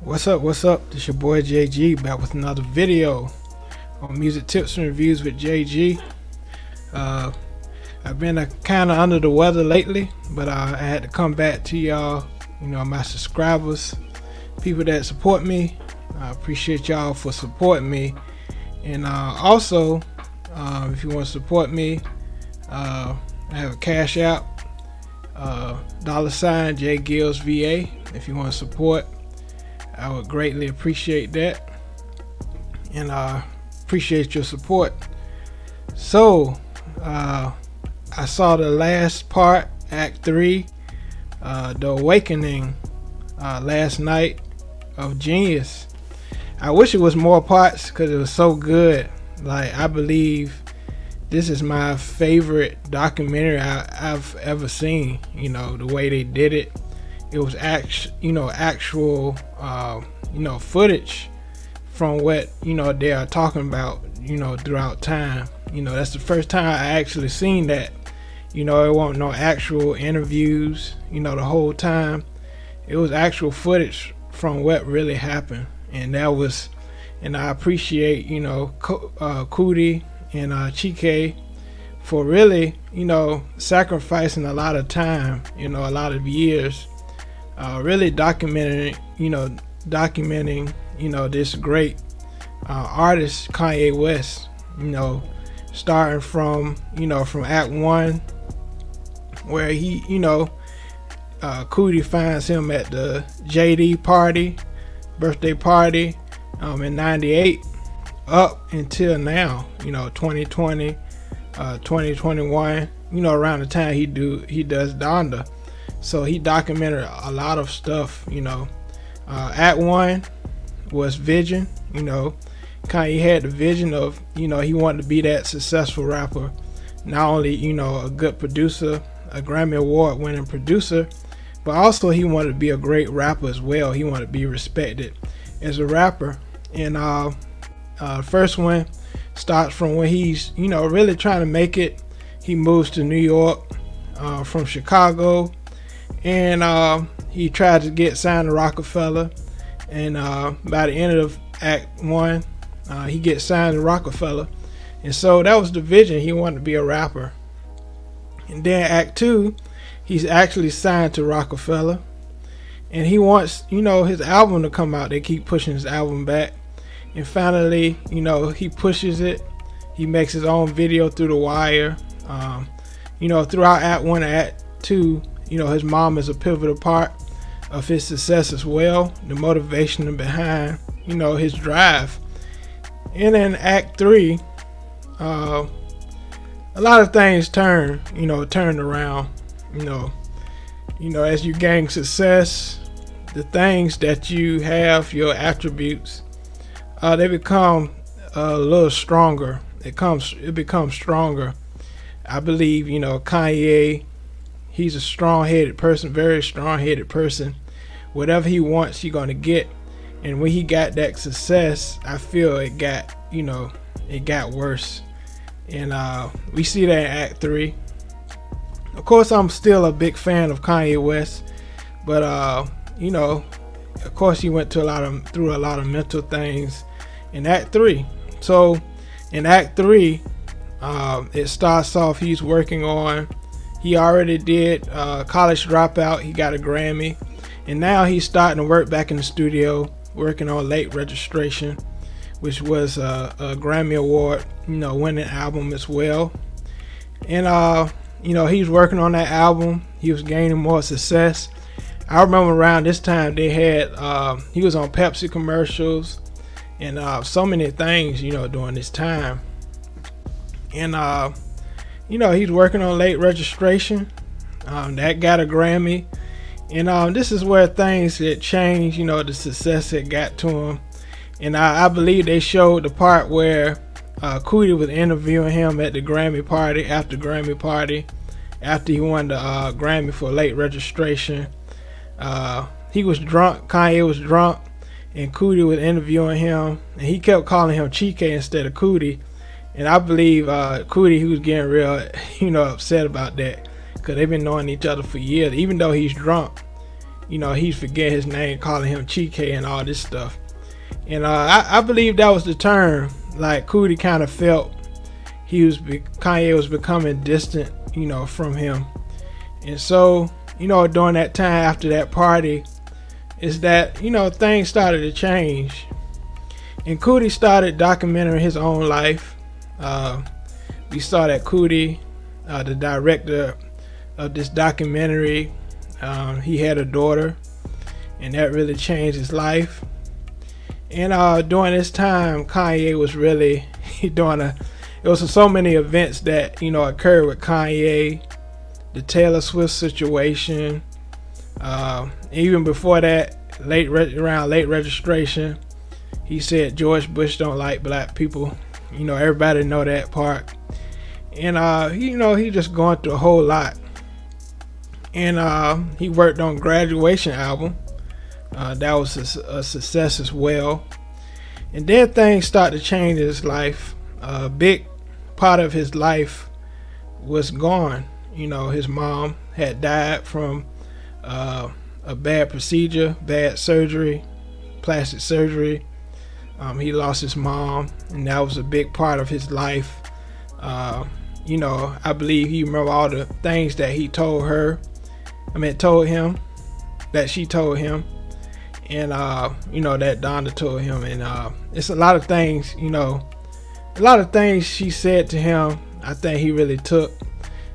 What's up? What's up? This your boy JG back with another video on music tips and reviews with JG. I've been kind of under the weather lately, but I had to come back to y'all, my subscribers, people that support me. I appreciate y'all for supporting me. And also, if you want to support me, I have a cash app, $ Jeen-Yuhs VA. If you want to support, I would greatly appreciate that, and I appreciate your support. So I saw the last part, Act 3, The Awakening, last night of Jeen-Yuhs. I wish it was more parts because it was so good. Like, I believe this is my favorite documentary I've ever seen. The way they did it. It was actual footage from what they are talking about throughout time. That's the first time I actually seen that. It wasn't no actual interviews the whole time. It was actual footage from what really happened, and I appreciate Cootie and Chike for really sacrificing a lot of time, a lot of years, really documenting this great artist Kanye West. Starting from from Act 1, where he Cootie finds him at the JD birthday party in '98 up until now, 2020, 2021, around the time he does Donda. So he documented a lot of stuff. Act 1 was vision. Kanye had the vision of he wanted to be that successful rapper, not only a good producer, a Grammy Award winning producer, but also he wanted to be a great rapper as well. He wanted to be respected as a rapper. And the first one starts from when he's really trying to make it. He moves to New York from Chicago, and he tried to get signed to Rockefeller. And by the end of Act 1, he gets signed to Rockefeller. And so that was the vision. He wanted to be a rapper. And then Act 2, he's actually signed to Rockefeller, and he wants his album to come out. They keep pushing his album back, and finally he pushes it. He makes his own video through the wire. Throughout Act 1 and Act 2, his mom is a pivotal part of his success as well, the motivation behind his drive. And in Act 3, a lot of things turned around. As you gain success, the things that you have, your attributes, they become a little stronger. It becomes stronger. I believe Kanye, he's a strong-headed person, very strong-headed person. Whatever he wants, he's gonna get. And when he got that success, I feel it got worse. And we see that in Act 3. Of course, I'm still a big fan of Kanye West, but of course, he went through a lot of mental things in Act 3. So in Act 3, it starts off. He already did College Dropout. He got a Grammy, and now he's starting to work back in the studio, working on Late Registration, which was a Grammy Award winning album as well. And he's working on that album. He was gaining more success. I remember around this time they had he was on Pepsi commercials and so many things during this time. And he's working on Late Registration, that got a Grammy. And this is where things had changed, the success that got to him. And I believe they showed the part where Cootie was interviewing him at the Grammy party, after he won the Grammy for Late Registration. He was drunk, Kanye was drunk, and Cootie was interviewing him, and he kept calling him Chike instead of Cootie. And I believe Cootie, he was getting real upset about that, because they've been knowing each other for years. Even though he's drunk, he's forgetting his name, calling him Chike and all this stuff. And I believe that was the term. Like Cootie kind of felt Kanye was becoming distant, from him. And so, during that time after that party, is that, things started to change. And Cootie started documenting his own life. We saw that Cootie, the director of this documentary, he had a daughter, and that really changed his life. And during this time, Kanye was really it was so many events that occurred with Kanye, the Taylor Swift situation, even before that, around late registration, he said George Bush don't like black people. Everybody know that part. And he just going through a whole lot. And he worked on Graduation album. That was a success as well. And then things started to change in his life. A big part of his life was gone. His mom had died from a bad procedure, bad surgery, plastic surgery. He lost his mom, and that was a big part of his life. I believe he remember all the things that he told him, that she told him, and that Donda told him. And it's a lot of things, a lot of things she said to him, I think he really took.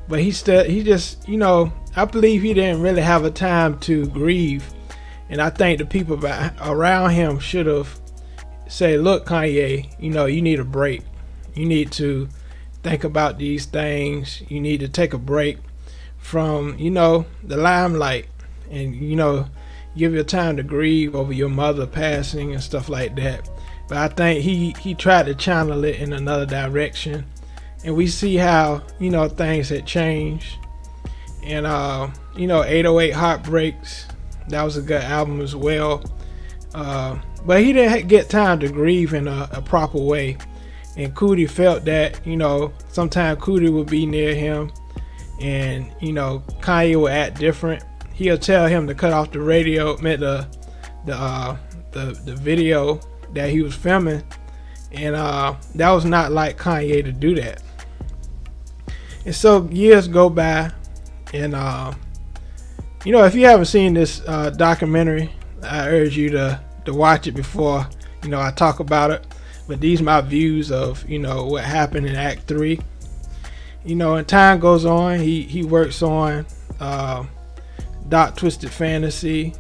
But he just, I believe he didn't really have a time to grieve. And I think the people around him should have said, look, Kanye, you need a break. You need to think about these things. You need to take a break from, the limelight. And, give your time to grieve over your mother passing and stuff like that. But I think he tried to channel it in another direction. And we see how, things had changed. And, 808 Heartbreaks, that was a good album as well. But he didn't get time to grieve in a proper way. And Cootie felt that, sometimes Cootie would be near him. And, Kanye would act different. He'll tell him to cut off the radio, the video that he was filming. And that was not like Kanye to do that. And so years go by, and if you haven't seen this documentary, I urge you to watch it before I talk about it. But these are my views of what happened in Act 3. And time goes on. He works on Doc Twisted Fantasy.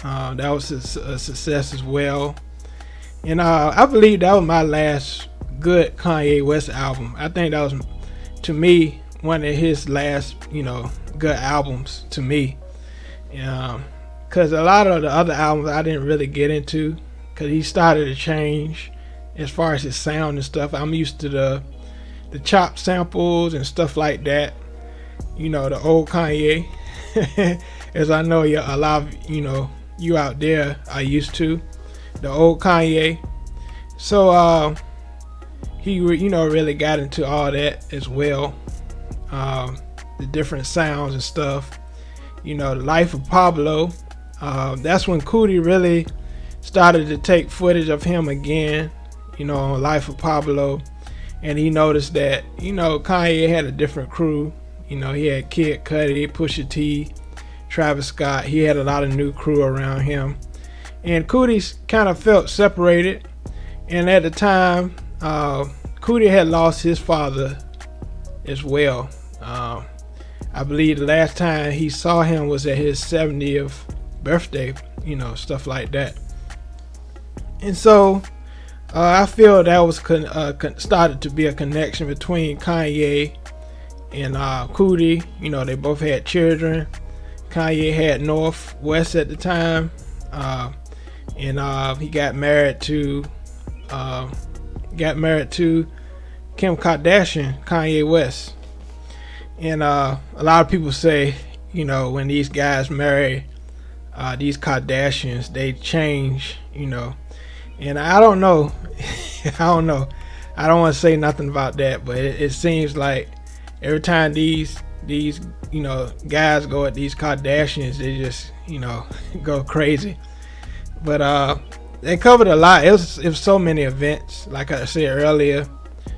That was a success as well. And I believe that was my last good Kanye West album. I think that was, to me, one of his last, good albums to me. Because a lot of the other albums I didn't really get into, because he started to change as far as his sound and stuff. I'm used to the chop samples and stuff like that. The old Kanye, as I know a lot of you out there are used to. The old Kanye. So he really got into all that as well, the different sounds and stuff. The Life of Pablo, that's when Cootie really started to take footage of him again, on Life of Pablo. And he noticed that Kanye had a different crew. He had Kid Cudi, Pusha T, Travis Scott. He had a lot of new crew around him. And Cootie kind of felt separated. And at the time, Cootie had lost his father as well. I believe the last time he saw him was at his 70th birthday, stuff like that. And so I feel that was started to be a connection between Kanye and Cootie. They both had children. Kanye had North West at the time. And he got married to Kim Kardashian, Kanye West. And a lot of people say, when these guys marry these Kardashians, they change, And I don't know. I don't want to say nothing about that, but it seems like every time these these, guys go at these Kardashians, they just, go crazy. But they covered a lot. It was so many events. Like I said earlier,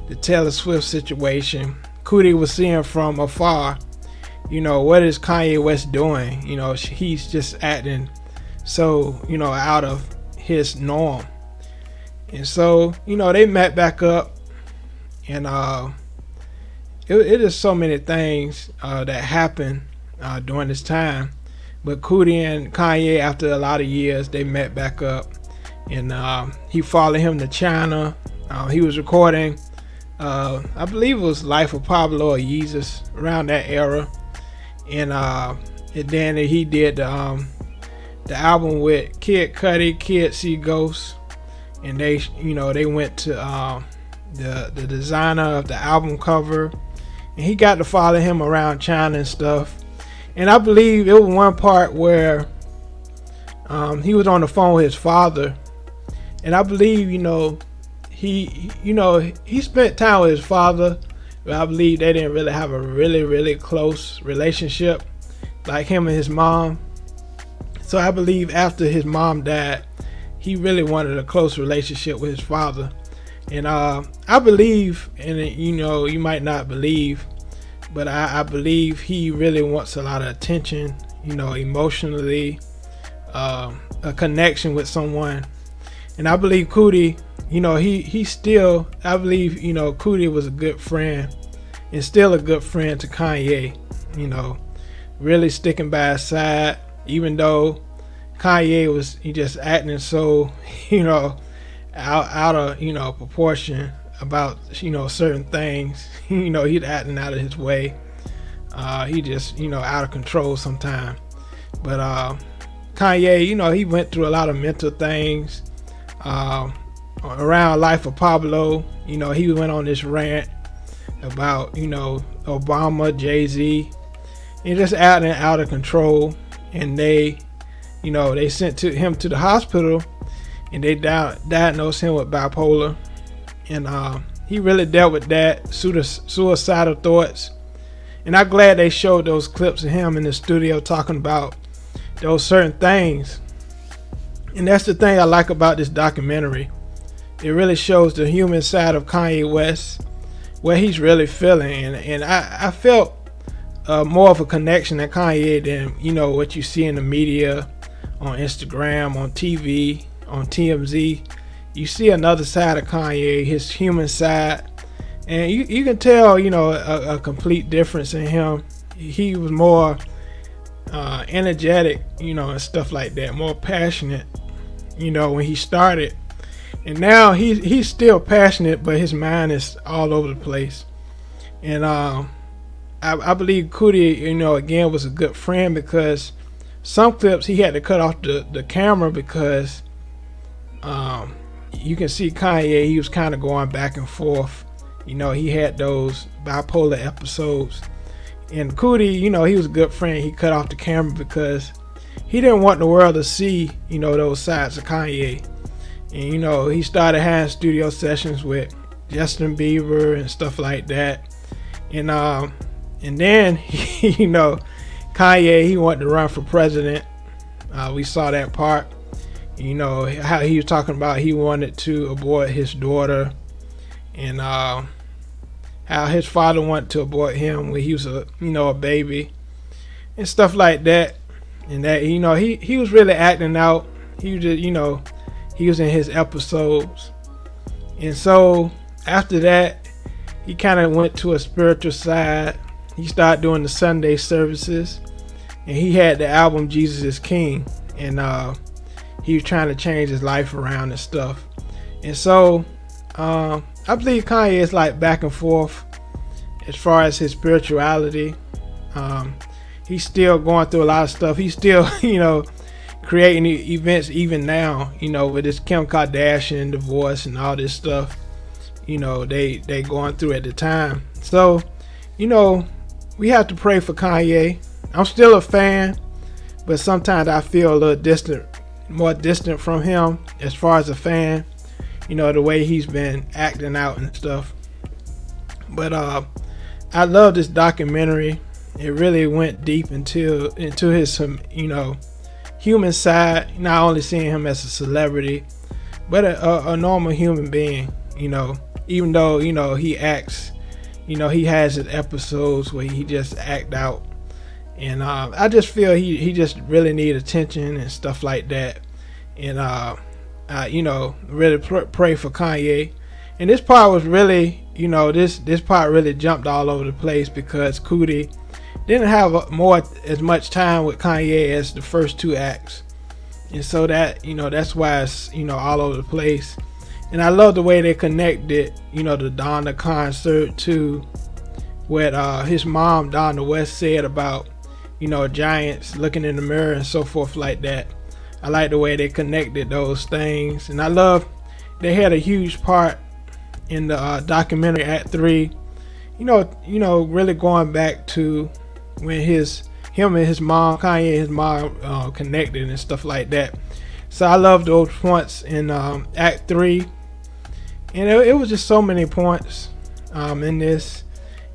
the Taylor Swift situation. Cootie was seeing from afar, what is Kanye West doing? He's just acting so, out of his norm. And so, they met back up, and it is so many things that happened during this time. But Cootie and Kanye, after a lot of years, they met back up, and he followed him to China. He was recording, I believe it was Life of Pablo or Yeezus, around that era, and then he did the album with Kid Cudi, Kid See Ghosts, and they went to the designer of the album cover, and he got to follow him around China and stuff. And I believe it was one part where he was on the phone with his father, and I believe he spent time with his father, but I believe they didn't really have a really close relationship like him and his mom. So I believe after his mom died, he really wanted a close relationship with his father. And I believe, and you might not believe, but I believe he really wants a lot of attention, emotionally, a connection with someone. And I believe Cootie, he still, I believe, Cootie was a good friend and still a good friend to Kanye, really sticking by his side, even though Kanye he just acting so, out of, proportion about, certain things. He's acting out of his way. He just, out of control sometimes. But Kanye, he went through a lot of mental things. Around Life of Pablo, he went on this rant about, Obama, Jay-Z, and just acting out of control. And they sent him to the hospital, and they diagnosed him with bipolar. And he really dealt with that, suicidal thoughts. And I'm glad they showed those clips of him in the studio talking about those certain things. And that's the thing I like about this documentary. It really shows the human side of Kanye West, what he's really feeling. And I felt more of a connection to Kanye than, what you see in the media, on Instagram, on TV, on TMZ. You see another side of Kanye, his human side. And you can tell, a complete difference in him. He was more energetic, and stuff like that, more passionate, when he started. And now he's still passionate, but his mind is all over the place. And I believe Cootie, again, was a good friend, because some clips he had to cut off the camera because you can see Kanye, he was kind of going back and forth. He had those bipolar episodes. And Cootie, he was a good friend. He cut off the camera because he didn't want the world to see, those sides of Kanye. And, he started having studio sessions with Justin Bieber and stuff like that. And then, Kanye, he wanted to run for president. We saw that part. How he was talking about he wanted to abort his daughter, and how his father wanted to abort him when he was a baby, and stuff like that. And that he was really acting out. He was just, he was in his episodes. And so after that, he kind of went to a spiritual side. He started doing the Sunday services, and he had the album Jesus is King, and he was trying to change his life around and stuff. And so I believe Kanye is like back and forth as far as his spirituality. He's still going through a lot of stuff. He's still creating events even now, with this Kim Kardashian divorce and all this stuff, they going through at the time. So, we have to pray for Kanye. I'm still a fan, but sometimes I feel a little more distant from him as far as a fan, the way he's been acting out and stuff. But I love this documentary. It really went deep into his human side. Not only seeing him as a celebrity, but a normal human being. Even though he acts, he has his episodes where he just act out, and I just feel he just really need attention and stuff like that. And really pray for Kanye. And this part was really, this part really jumped all over the place because Coodie didn't have as much time with Kanye as the first two acts, and so that that's why it's all over the place. And I love the way they connected the Donda concert to what his mom Donda West said about giants looking in the mirror and so forth like that. I like the way they connected those things, and I love they had a huge part in the documentary Act 3. Really going back to when him and his mom, Kanye and his mom, connected and stuff like that. So I love those points in Act 3, and it was just so many points in this.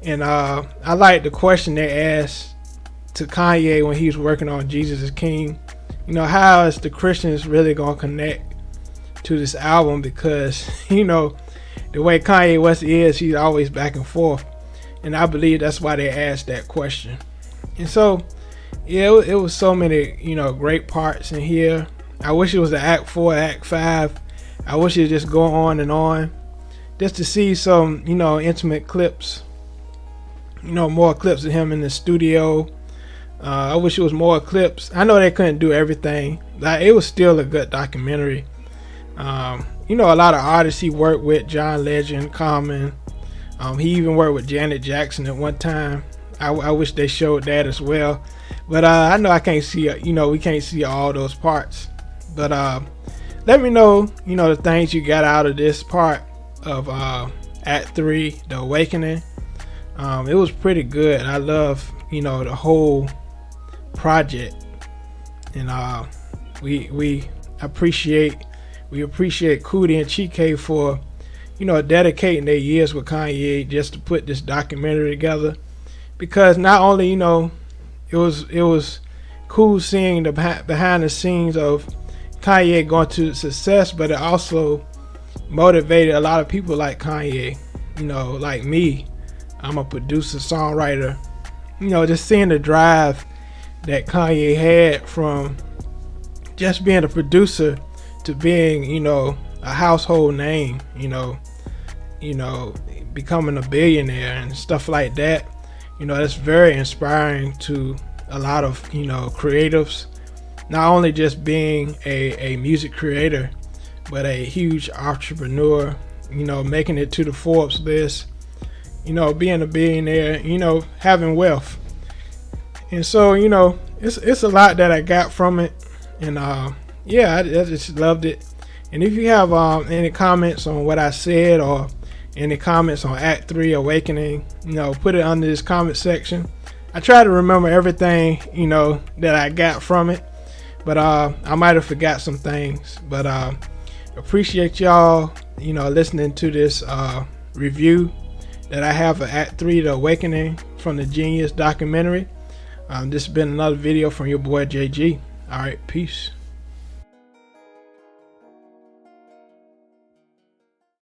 And I like the question they asked to Kanye when he was working on Jesus is King. How is the Christians really gonna connect to this album? Because the way Kanye West is, he's always back and forth, and I believe that's why they asked that question. And so yeah, it was so many great parts in here. I wish it was an Act 4, Act 5. I wish it just go on just to see some intimate clips, more clips of him in the studio. I wish it was more clips. I know they couldn't do everything. It was still a good documentary. A lot of artists he worked with, John Legend, Common. He even worked with Janet Jackson at one time. I wish they showed that as well. But I know I can't see, we can't see all those parts. But let me know, the things you got out of this part of Act 3, The Awakening. It was pretty good. I love, the whole project, and we appreciate Coodie and Chike for dedicating their years with Kanye just to put this documentary together, because not only it was cool seeing the behind the scenes of Kanye going to success, but it also motivated a lot of people like Kanye, like me. I'm a producer, songwriter. Just seeing the drive that Kanye had from just being a producer to being, a household name, becoming a billionaire and stuff like that. That's very inspiring to a lot of, creatives, not only just being a music creator, but a huge entrepreneur, making it to the Forbes list, being a billionaire, having wealth. And so, it's a lot that I got from it. And I just loved it. And if you have any comments on what I said, or any comments on Act 3 Awakening, put it under this comment section. I try to remember everything, that I got from it. But I might have forgot some things. But appreciate y'all, listening to this review that I have for Act 3 The Awakening from the Jeen-Yuhs documentary. This has been another video from your boy JG. Alright, peace.